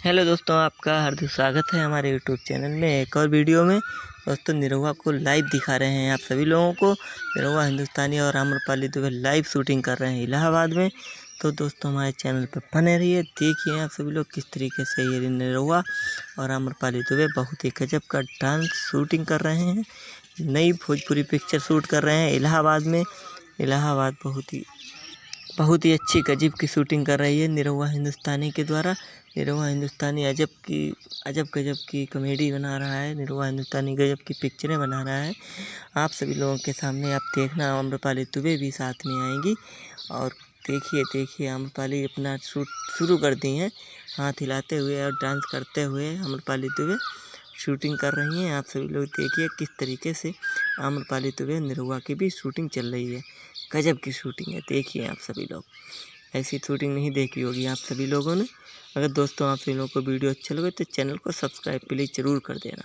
Hello दोस्तों, आपका हार्दिक स्वागत है हमारे यूट्यूब चैनल में एक और वीडियो में। दोस्तों, निरहुआ को लाइव दिखा रहे हैं आप सभी लोगों को। निरहुआ हिंदुस्तानी और आम्रपाली दुबे लाइव शूटिंग कर रहे हैं इलाहाबाद में। तो दोस्तों, हमारे चैनल पर बने रहिए, देखिए आप सभी लोग किस तरीके से ये निरहुआ और आम्रपाली दुबे बहुत ही गजब का डांस शूटिंग कर रहे हैं। नई भोजपुरी पिक्चर शूट कर रहे हैं इलाहाबाद में। इलाहाबाद बहुत ही अच्छी गजब की शूटिंग कर रही है निरहुआ हिंदुस्तानी के द्वारा। निरहुआ हिंदुस्तानी अजब गजब की कॉमेडी बना रहा है। निरहुआ हिंदुस्तानी गजब की पिक्चरें बना रहा है। आप सभी लोगों के सामने आप देखना, आम्रपाली दुबे भी साथ में आएंगी। और देखिए आम्रपाली अपना शूट शुरू कर दी हैं, हाथ हिलाते हुए और डांस करते हुए आम्रपाली दुबे शूटिंग कर रही हैं। आप सभी लोग देखिए किस तरीके से आम्रपाली दुबे निरहुआ की भी शूटिंग चल रही है। गजब की शूटिंग है, देखिए आप सभी लोग। ऐसी शूटिंग नहीं देखी होगी आप सभी लोगों ने। अगर दोस्तों आप सभी लोगों को वीडियो अच्छा लगे तो चैनल को सब्सक्राइब प्लीज़ ज़रूर कर देना।